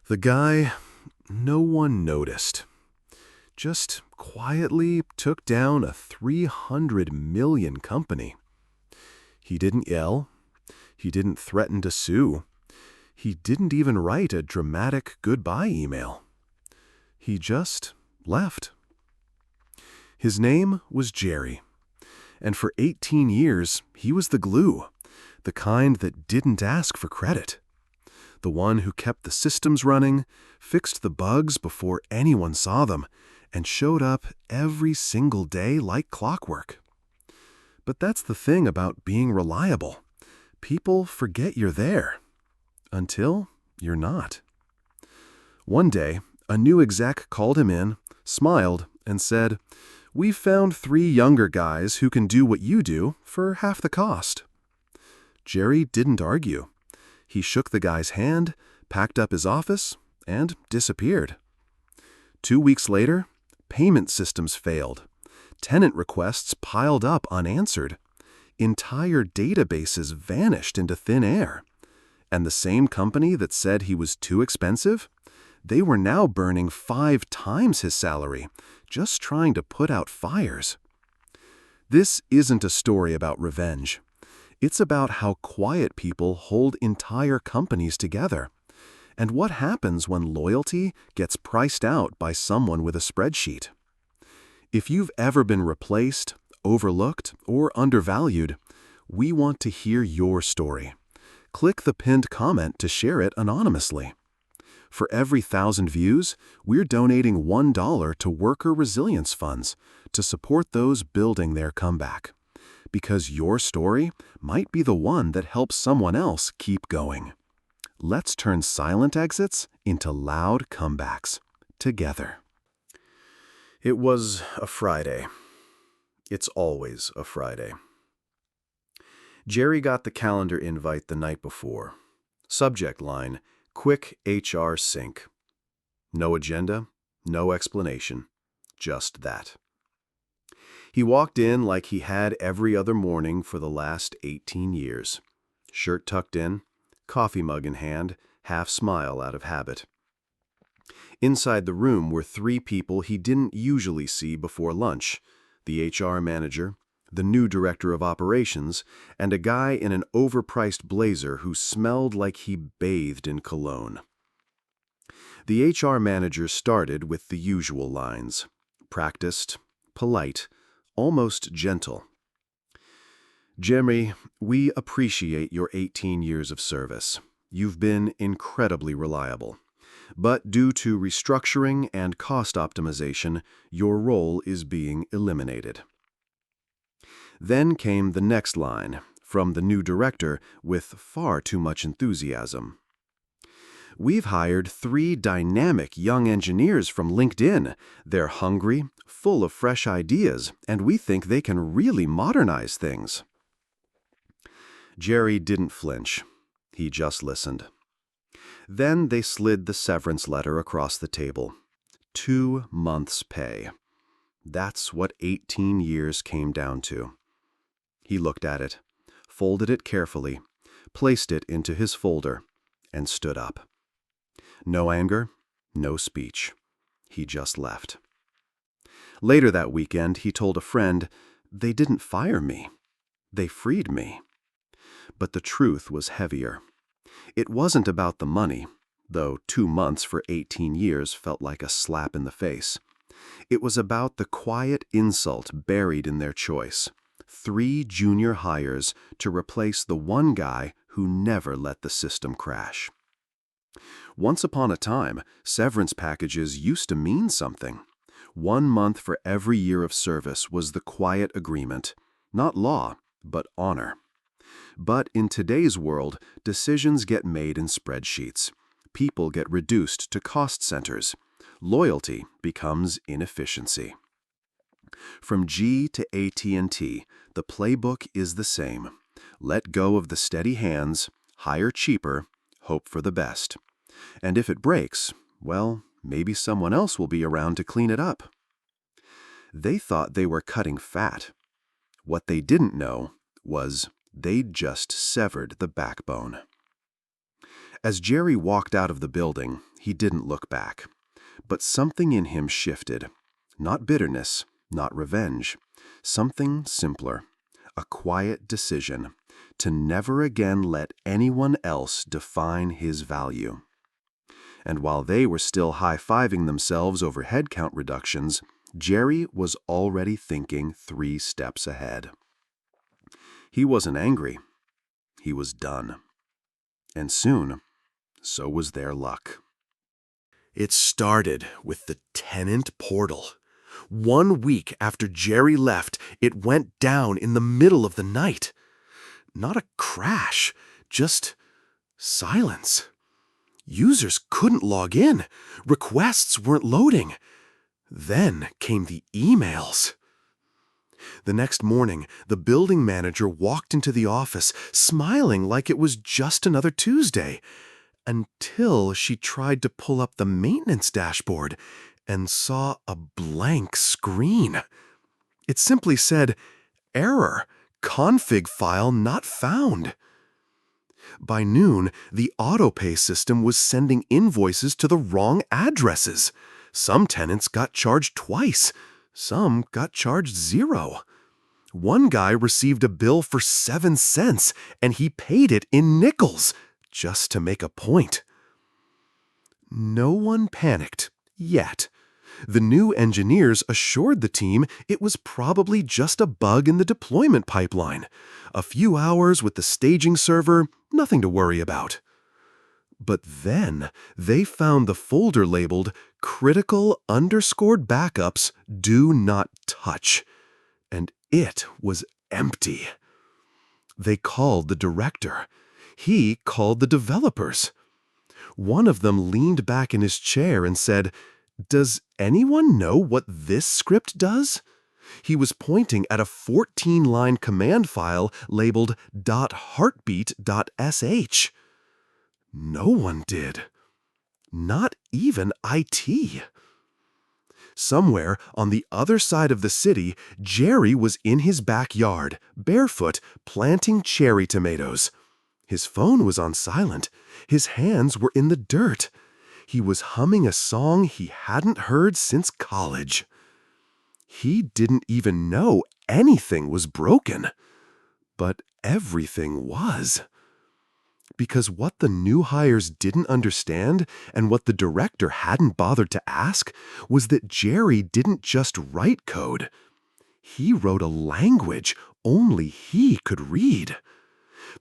The guy no one noticed just quietly took down a 300 million company. He didn't yell. He didn't threaten to sue. He didn't even write a dramatic goodbye email. He just left. His name was Jerry, and for 18 years he was the glue, the kind that didn't ask for credit. The one who kept the systems running, fixed the bugs before anyone saw them, and showed up every single day like clockwork. But that's the thing about being reliable. People forget you're there, until you're not. One day, a new exec called him in, smiled, and said, "We've found 3 younger guys who can do what you do for half the cost." Jerry didn't argue. He shook the guy's hand, packed up his office, and disappeared. 2 weeks later, payment systems failed. Tenant requests piled up unanswered. Entire databases vanished into thin air. And the same company that said he was too expensive? They were now burning 5 times his salary, just trying to put out fires. This isn't a story about revenge. It's about how quiet people hold entire companies together, and what happens when loyalty gets priced out by someone with a spreadsheet. If you've ever been replaced, overlooked, or undervalued, we want to hear your story. Click the pinned comment to share it anonymously. For every 1,000 views, we're donating $1 to worker resilience funds to support those building their comeback. Because your story might be the one that helps someone else keep going. Let's turn silent exits into loud comebacks together. It was a Friday. It's always a Friday. Jerry got the calendar invite the night before. Subject line, quick HR sync. No agenda, no explanation, just that. He walked in like he had every other morning for the last 18 years. Shirt tucked in, coffee mug in hand, half smile out of habit. Inside the room were 3 people he didn't usually see before lunch: the HR manager, the new director of operations, and a guy in an overpriced blazer who smelled like he bathed in cologne. The HR manager started with the usual lines: practiced, polite, almost gentle. "Jerry, we appreciate your 18 years of service. You've been incredibly reliable. But due to restructuring and cost optimization, your role is being eliminated." Then came the next line, from the new director with far too much enthusiasm. "We've hired 3 dynamic young engineers from LinkedIn. They're hungry, full of fresh ideas, and we think they can really modernize things." Jerry didn't flinch. He just listened. Then they slid the severance letter across the table. 2 months' pay. That's what 18 years came down to. He looked at it, folded it carefully, placed it into his folder, and stood up. No anger, no speech. He just left. Later that weekend, he told a friend, "They didn't fire me. They freed me." But the truth was heavier. It wasn't about the money, though 2 months for 18 years felt like a slap in the face. It was about the quiet insult buried in their choice: 3 junior hires to replace the one guy who never let the system crash. Once upon a time, severance packages used to mean something. 1 month for every year of service was the quiet agreement, not law, but honor. But in today's world, decisions get made in spreadsheets. People get reduced to cost centers. Loyalty becomes inefficiency. From G to AT&T, the playbook is the same. Let go of the steady hands, hire cheaper, hope for the best. And if it breaks, well, maybe someone else will be around to clean it up. They thought they were cutting fat. What they didn't know was they'd just severed the backbone. As Jerry walked out of the building, he didn't look back. But something in him shifted. Not bitterness, not revenge. Something simpler. A quiet decision to never again let anyone else define his value. And while they were still high-fiving themselves over headcount reductions, Jerry was already thinking 3 steps ahead. He wasn't angry. He was done. And soon, so was their luck. It started with the tenant portal. 1 week after Jerry left, it went down in the middle of the night. Not a crash, just silence. Users couldn't log in. Requests weren't loading. Then came the emails. The next morning, the building manager walked into the office, smiling like it was just another Tuesday, until she tried to pull up the maintenance dashboard and saw a blank screen. It simply said, "Error, config file not found." By noon, the autopay system was sending invoices to the wrong addresses. Some tenants got charged twice. Some got charged 0. One guy received a bill for 7 cents, and he paid it in nickels, just to make a point. No one panicked, yet. The new engineers assured the team it was probably just a bug in the deployment pipeline. A few hours with the staging server, nothing to worry about. But then they found the folder labeled critical underscored backups do not touch, and it was empty. They called the director. He called the developers. One of them leaned back in his chair and said, "Does anyone know what this script does?" He was pointing at a 14-line command file labeled .heartbeat.sh. No one did. Not even IT. Somewhere on the other side of the city, Jerry was in his backyard, barefoot, planting cherry tomatoes. His phone was on silent. His hands were in the dirt. He was humming a song he hadn't heard since college. He didn't even know anything was broken. But everything was. Because what the new hires didn't understand, and what the director hadn't bothered to ask, was that Jerry didn't just write code. He wrote a language only he could read.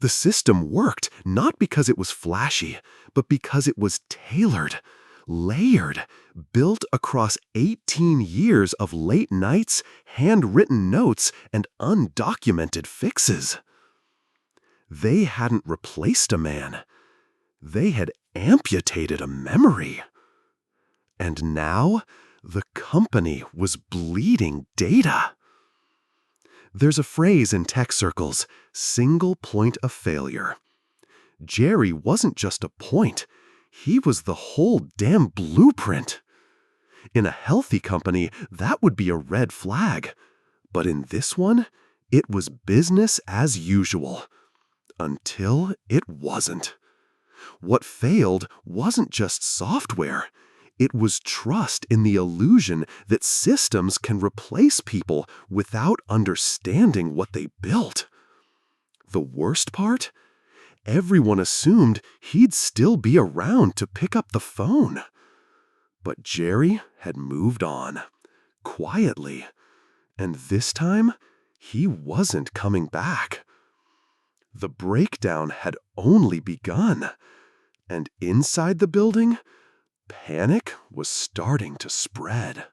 The system worked not because it was flashy, but because it was tailored, layered, built across 18 years of late nights, handwritten notes, and undocumented fixes. They hadn't replaced a man. They had amputated a memory. And now, the company was bleeding data. There's a phrase in tech circles, single point of failure. Jerry wasn't just a point. He was the whole damn blueprint. In a healthy company, that would be a red flag. But in this one, it was business as usual. Until it wasn't. What failed wasn't just software. It was trust in the illusion that systems can replace people without understanding what they built. The worst part? Everyone assumed he'd still be around to pick up the phone. But Jerry had moved on, quietly. And this time, he wasn't coming back. The breakdown had only begun. And inside the building, panic was starting to spread.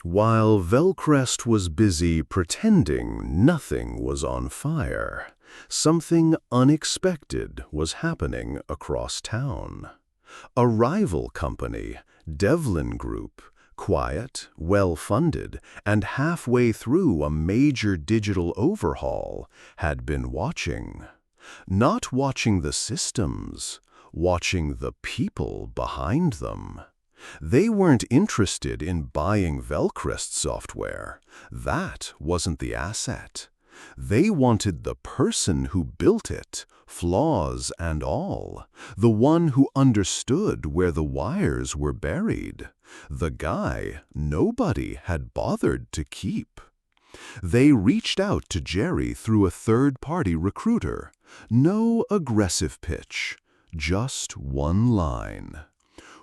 While Velcrest was busy pretending nothing was on fire, something unexpected was happening across town. A rival company, Devlin Group, quiet, well-funded, and halfway through a major digital overhaul, had been watching. Not watching the systems, watching the people behind them. They weren't interested in buying Velcrest software. That wasn't the asset. They wanted the person who built it, flaws and all, the one who understood where the wires were buried, the guy nobody had bothered to keep. They reached out to Jerry through a third-party recruiter. No aggressive pitch, just one line.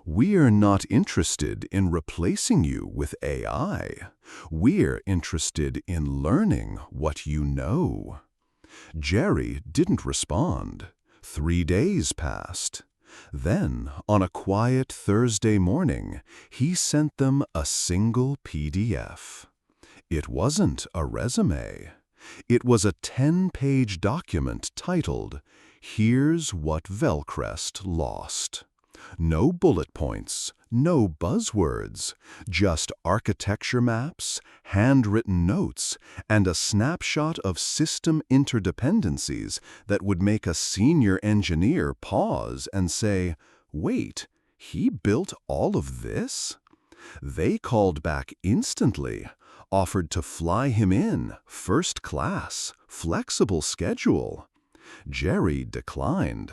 "We're not interested in replacing you with AI. We're interested in learning what you know." Jerry didn't respond. 3 days passed. Then, on a quiet Thursday morning, he sent them a single PDF. It wasn't a resume. It was a 10-page document titled, "Here's What Velcrest Lost." No bullet points, no buzzwords, just architecture maps, handwritten notes, and a snapshot of system interdependencies that would make a senior engineer pause and say, "Wait, he built all of this?" They called back instantly, offered to fly him in, first class, flexible schedule. Jerry declined.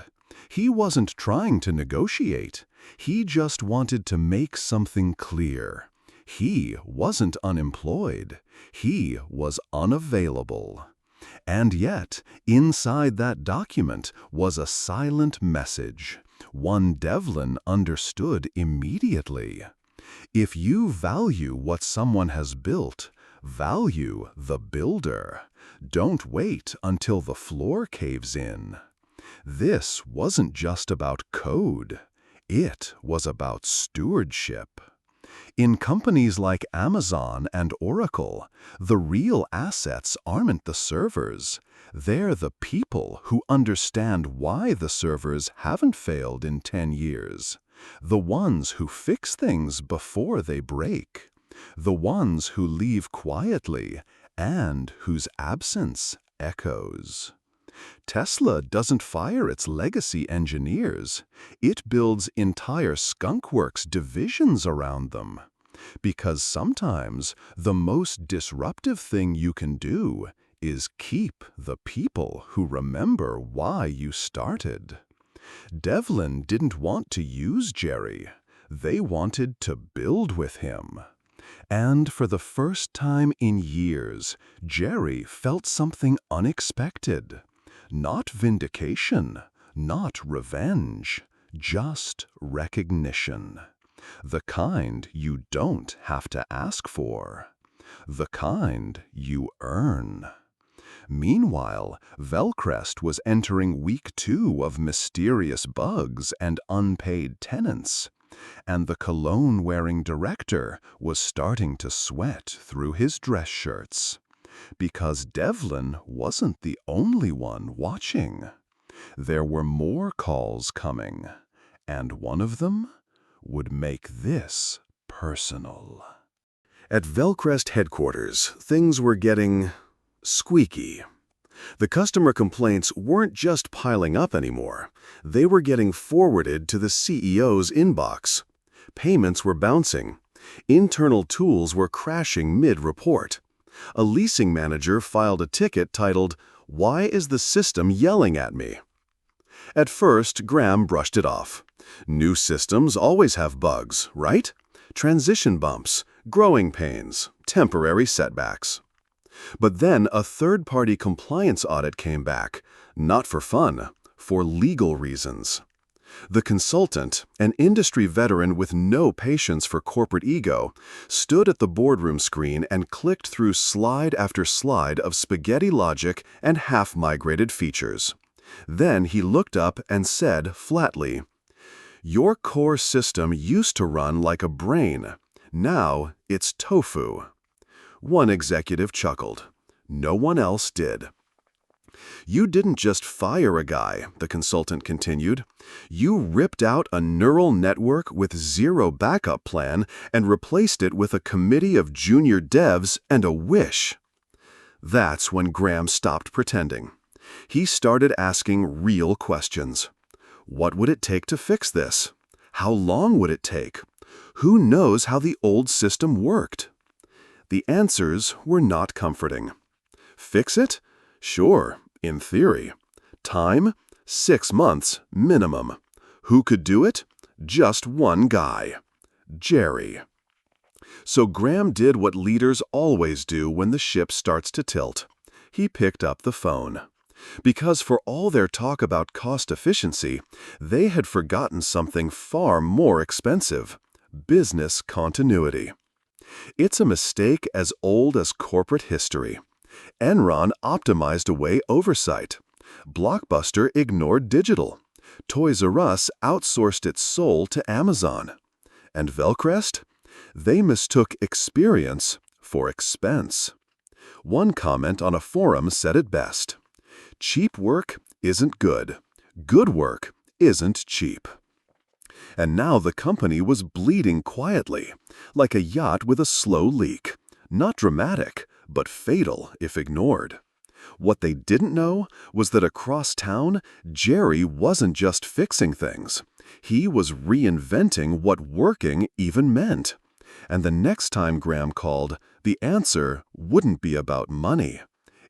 He wasn't trying to negotiate. He just wanted to make something clear. He wasn't unemployed. He was unavailable. And yet, inside that document was a silent message, one Devlin understood immediately. If you value what someone has built, value the builder. Don't wait until the floor caves in. This wasn't just about code. It was about stewardship. In companies like Amazon and Oracle, the real assets aren't the servers. They're the people who understand why the servers haven't failed in 10 years. The ones who fix things before they break. The ones who leave quietly and whose absence echoes. Tesla doesn't fire its legacy engineers. It builds entire skunkworks divisions around them. Because sometimes the most disruptive thing you can do is keep the people who remember why you started. Devlin didn't want to use Jerry. They wanted to build with him. And for the first time in years, Jerry felt something unexpected. Not vindication, not revenge, just recognition. The kind you don't have to ask for. The kind you earn. Meanwhile, Velcrest was entering week 2 of mysterious bugs and unpaid tenants, and the cologne-wearing director was starting to sweat through his dress shirts. Because Devlin wasn't the only one watching. There were more calls coming, and one of them would make this personal. At Velcrest headquarters, things were getting squeaky. The customer complaints weren't just piling up anymore. They were getting forwarded to the CEO's inbox. Payments were bouncing. Internal tools were crashing mid-report. A leasing manager filed a ticket titled, "Why is the system yelling at me?" At first, Graham brushed it off. New systems always have bugs, right? Transition bumps, growing pains, temporary setbacks. But then a third-party compliance audit came back, not for fun, for legal reasons. The consultant, an industry veteran with no patience for corporate ego, stood at the boardroom screen and clicked through slide after slide of spaghetti logic and half-migrated features. Then he looked up and said flatly, "Your core system used to run like a brain. Now it's tofu." One executive chuckled. No one else did. "You didn't just fire a guy," the consultant continued. "You ripped out a neural network with zero backup plan and replaced it with a committee of junior devs and a wish." That's when Graham stopped pretending. He started asking real questions. What would it take to fix this? How long would it take? Who knows how the old system worked? The answers were not comforting. Fix it? Sure, in theory. Time? 6 months, minimum. Who could do it? Just one guy. Jerry. So Graham did what leaders always do when the ship starts to tilt. He picked up the phone. Because for all their talk about cost efficiency, they had forgotten something far more expensive: business continuity. It's a mistake as old as corporate history. Enron optimized away oversight. Blockbuster ignored digital. Toys R Us outsourced its soul to Amazon. And Velcrest? They mistook experience for expense. One comment on a forum said it best: cheap work isn't good. Good work isn't cheap. And now the company was bleeding quietly, like a yacht with a slow leak. Not dramatic, but fatal if ignored. What they didn't know was that across town, Jerry wasn't just fixing things. He was reinventing what working even meant. And the next time Graham called, the answer wouldn't be about money.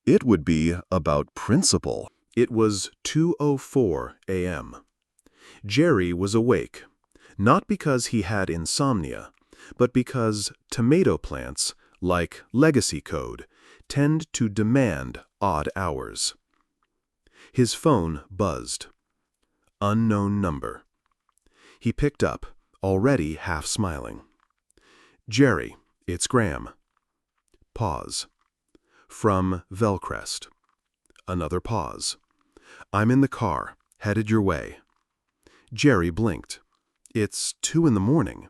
It would be about principle. It was 2:04 a.m. Jerry was awake, not because he had insomnia, but because tomato plants, like legacy code, tend to demand odd hours. His phone buzzed. Unknown number. He picked up, already half smiling. Jerry, it's Graham. Pause. From Velcrest. Another pause. I'm in the car, headed your way. Jerry blinked. It's 2 in the morning.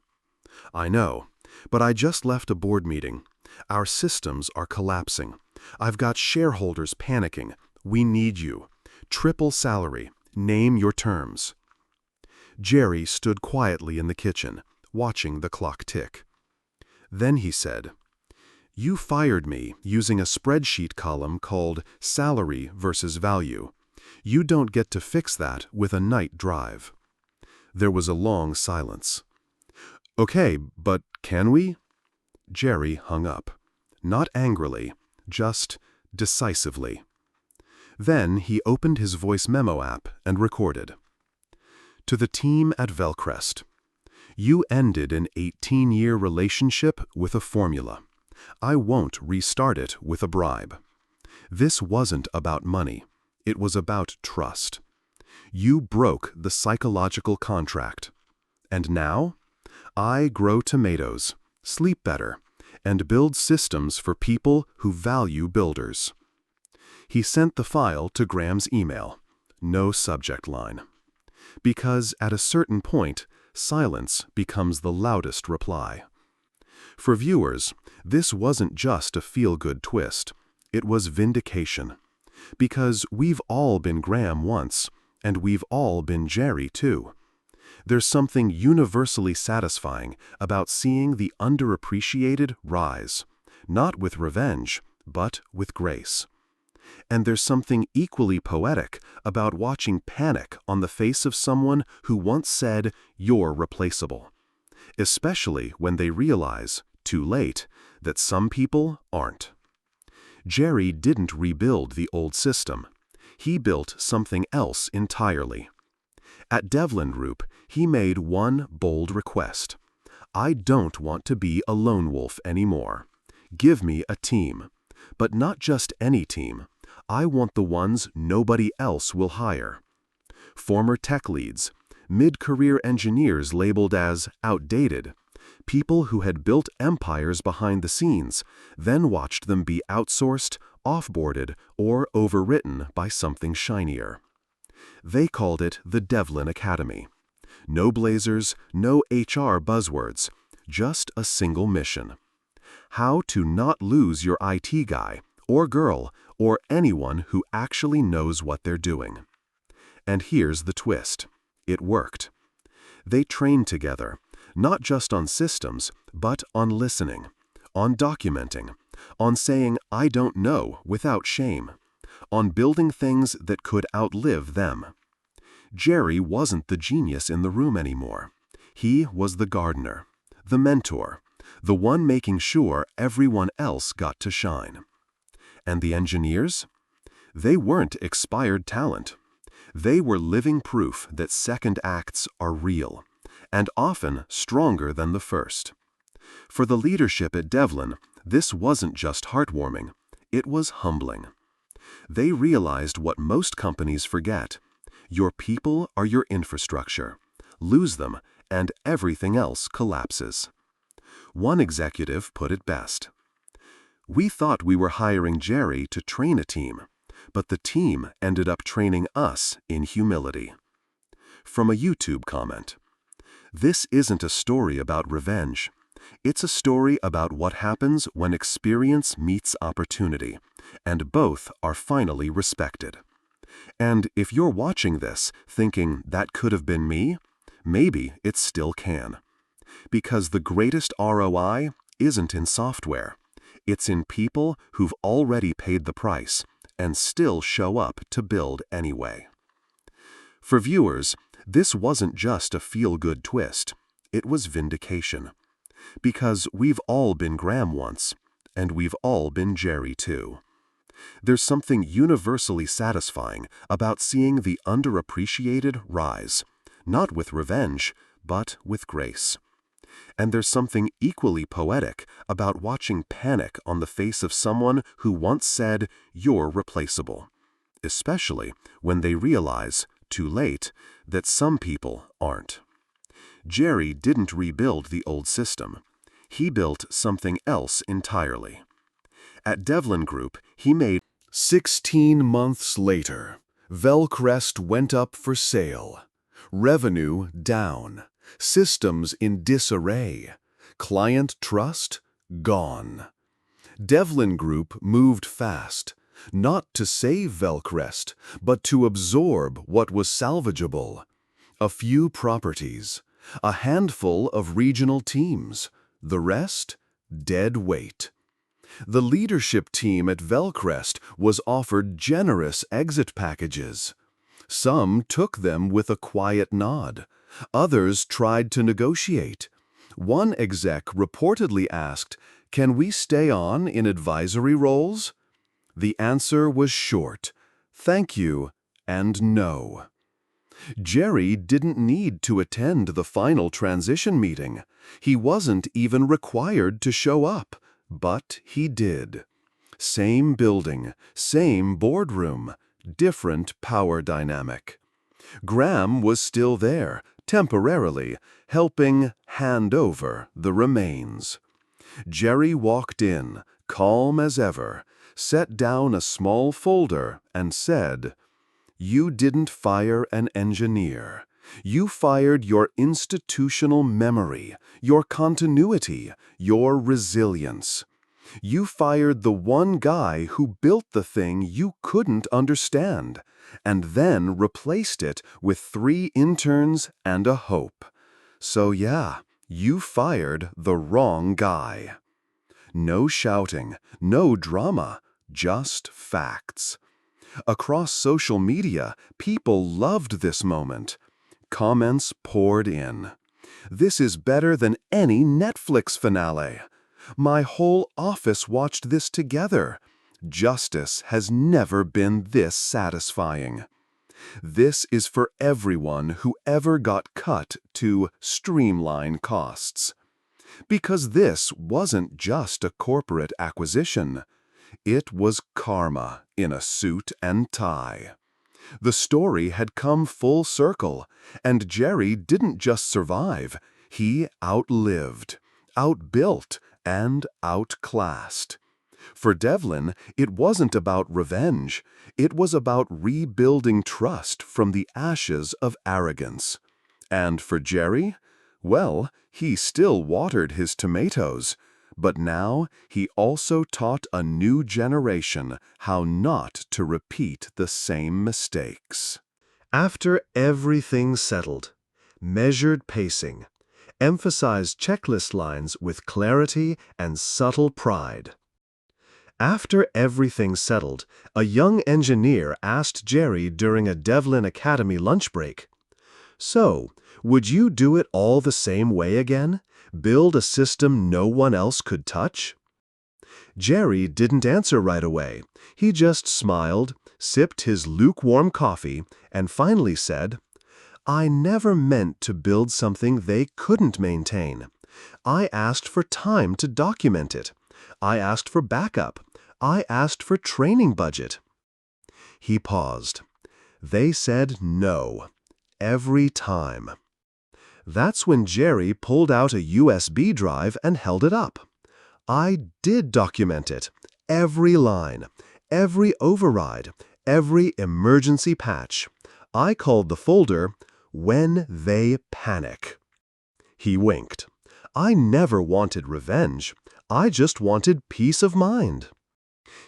I know, but I just left a board meeting. Our systems are collapsing. I've got shareholders panicking. We need you. Triple salary. Name your terms. Jerry stood quietly in the kitchen, watching the clock tick. Then he said, "You fired me using a spreadsheet column called salary versus value. You don't get to fix that with a night drive." There was a long silence. "Okay, but can we?" Jerry hung up. Not angrily, just decisively. Then he opened his voice memo app and recorded. To the team at Velcrest. You ended an 18-year relationship with a formula. I won't restart it with a bribe. This wasn't about money. It was about trust. You broke the psychological contract. And now? I grow tomatoes, sleep better, and build systems for people who value builders. He sent the file to Graham's email. No subject line. Because at a certain point, silence becomes the loudest reply. For viewers, this wasn't just a feel-good twist. It was vindication. Because we've all been Graham once, and we've all been Jerry too. There's something universally satisfying about seeing the underappreciated rise, not with revenge, but with grace. And there's something equally poetic about watching panic on the face of someone who once said, "You're replaceable." Especially when they realize, too late, that some people aren't. Jerry didn't rebuild the old system. He built something else entirely. At Devlin Group, he made one bold request. I don't want to be a lone wolf anymore. Give me a team. But not just any team. I want the ones nobody else will hire. Former tech leads, mid-career engineers labeled as outdated, people who had built empires behind the scenes, then watched them be outsourced, offboarded, or overwritten by something shinier. They called it the Devlin Academy. No blazers, no HR buzzwords, just a single mission. How to not lose your IT guy, or girl, or anyone who actually knows what they're doing. And here's the twist. It worked. They trained together, not just on systems, but on listening, on documenting, on saying "I don't know" without shame, on building things that could outlive them. Jerry wasn't the genius in the room anymore. He was the gardener, the mentor, the one making sure everyone else got to shine. And the engineers? They weren't expired talent. They were living proof that second acts are real, and often stronger than the first. For the leadership at Devlin, this wasn't just heartwarming, it was humbling. They realized what most companies forget. Your people are your infrastructure. Lose them, and everything else collapses. One executive put it best. "We thought we were hiring Jerry to train a team, but the team ended up training us in humility." From a YouTube comment. This isn't a story about revenge. It's a story about what happens when experience meets opportunity, and both are finally respected. And if you're watching this thinking that could have been me, maybe it still can. Because the greatest ROI isn't in software. It's in people who've already paid the price and still show up to build anyway. For viewers, this wasn't just a feel-good twist. It was vindication. Because we've all been Graham once, and we've all been Jerry too. There's something universally satisfying about seeing the underappreciated rise, not with revenge, but with grace. And there's something equally poetic about watching panic on the face of someone who once said, "You're replaceable," especially when they realize, too late, that some people aren't. Jerry didn't rebuild the old system. He built something else entirely. At Devlin Group, he made 16 months later, Velcrest went up for sale. Revenue down. Systems in disarray. Client trust gone. Devlin Group moved fast, not to save Velcrest, but to absorb what was salvageable. A few properties, a handful of regional teams, the rest, dead weight. The leadership team at Velcrest was offered generous exit packages. Some took them with a quiet nod. Others tried to negotiate. One exec reportedly asked, "Can we stay on in advisory roles?" The answer was short, "Thank you," and no. Jerry didn't need to attend the final transition meeting. He wasn't even required to show up, but he did. Same building, same boardroom, different power dynamic. Graham was still there, temporarily, helping hand over the remains. Jerry walked in, calm as ever, set down a small folder and said, "You didn't fire an engineer. You fired your institutional memory, your continuity, your resilience. You fired the one guy who built the thing you couldn't understand, and then replaced it with 3 interns and a hope. So yeah, you fired the wrong guy." No shouting, no drama, just facts. Across social media, people loved this moment. Comments poured in. "This is better than any Netflix finale. My whole office watched this together. Justice has never been this satisfying. This is for everyone who ever got cut to streamline costs." Because this wasn't just a corporate acquisition. It was karma in a suit and tie. The story had come full circle, and Jerry didn't just survive, he outlived, outbuilt, and outclassed. For Devlin, it wasn't about revenge. It was about rebuilding trust from the ashes of arrogance. And for Jerry, well, he still watered his tomatoes, but now he also taught a new generation how not to repeat the same mistakes. After everything settled, measured pacing, emphasized checklist lines with clarity and subtle pride. After everything settled, a young engineer asked Jerry during a Devlin Academy lunch break, "So, would you do it all the same way again? Build a system no one else could touch?" Jerry didn't answer right away. He just smiled, sipped his lukewarm coffee, and finally said, "I never meant to build something they couldn't maintain. I asked for time to document it. I asked for backup. I asked for training budget." He paused. They said no. Every time. That's when Jerry pulled out a USB drive and held it up. "I did document it. Every line. Every override. Every emergency patch. I called the folder When They Panic." He winked. "I never wanted revenge. I just wanted peace of mind."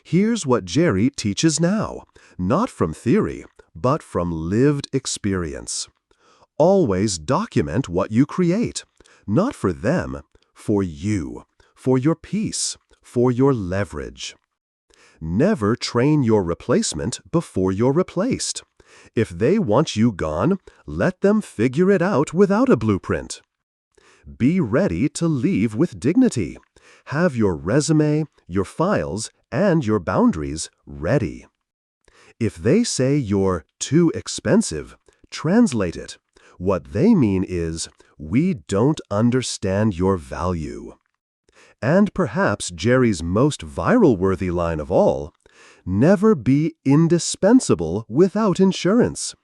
Here's what Jerry teaches now, not from theory, but from lived experience. Always document what you create, not for them, for you, for your peace, for your leverage. Never train your replacement before you're replaced. If they want you gone, let them figure it out without a blueprint. Be ready to leave with dignity. Have your resume, your files, and your boundaries ready. If they say you're too expensive, translate it. What they mean is, we don't understand your value. And perhaps Jerry's most viral-worthy line of all, never be indispensable without insurance,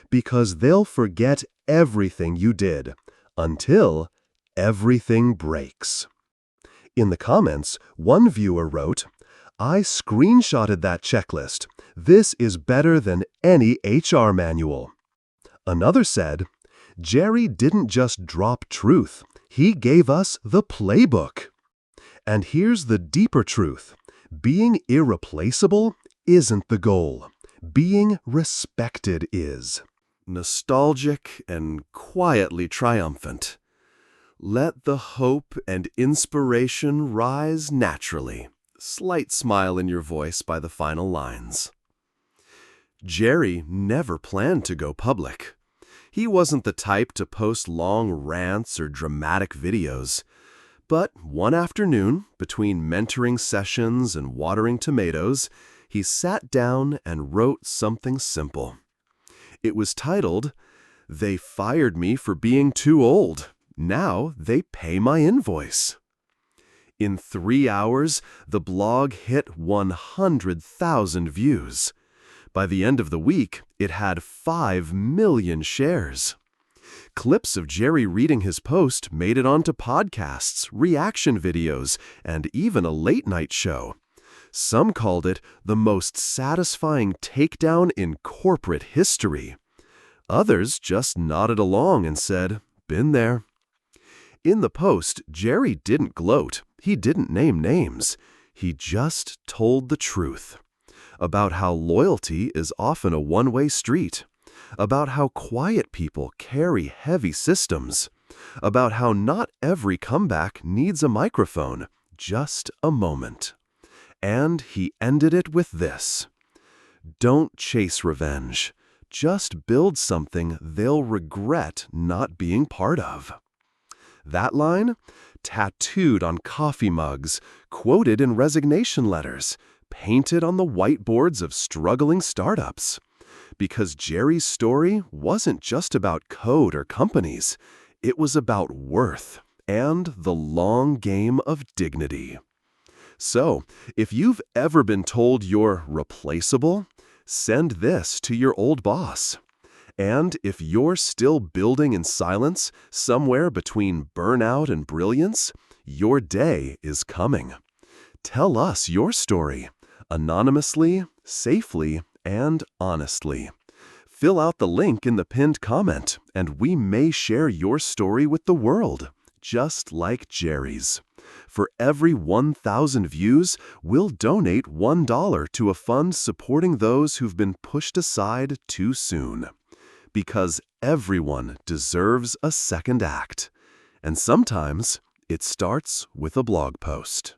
because they'll forget everything you did until everything breaks. In the comments, one viewer wrote, "I screenshotted that checklist. This is better than any HR manual." Another said, "Jerry didn't just drop truth. He gave us the playbook." And here's the deeper truth. Being irreplaceable isn't the goal. Being respected is. Nostalgic and quietly triumphant. Let the hope and inspiration rise naturally. Slight smile in your voice by the final lines. Jerry never planned to go public. He wasn't the type to post long rants or dramatic videos. But one afternoon, between mentoring sessions and watering tomatoes, he sat down and wrote something simple. It was titled, "They fired me for being too old. Now they pay my invoice." In 3 hours, the blog hit 100,000 views. By the end of the week, it had 5 million shares. Clips of Jerry reading his post made it onto podcasts, reaction videos, and even a late-night show. Some called it the most satisfying takedown in corporate history. Others just nodded along and said, "Been there." In the post, Jerry didn't gloat. He didn't name names. He just told the truth. About how loyalty is often a one-way street. About how quiet people carry heavy systems. About how not every comeback needs a microphone, just a moment. And he ended it with this: "Don't chase revenge. Just build something they'll regret not being part of." That line, tattooed on coffee mugs, quoted in resignation letters, painted on the whiteboards of struggling startups. Because Jerry's story wasn't just about code or companies. It was about worth and the long game of dignity. So, if you've ever been told you're replaceable, send this to your old boss. And if you're still building in silence, somewhere between burnout and brilliance, your day is coming. Tell us your story, anonymously, safely, and honestly. Fill out the link in the pinned comment, and we may share your story with the world, just like Jerry's. For every 1,000 views, we'll donate $1 to a fund supporting those who've been pushed aside too soon. Because everyone deserves a second act. And sometimes it starts with a blog post.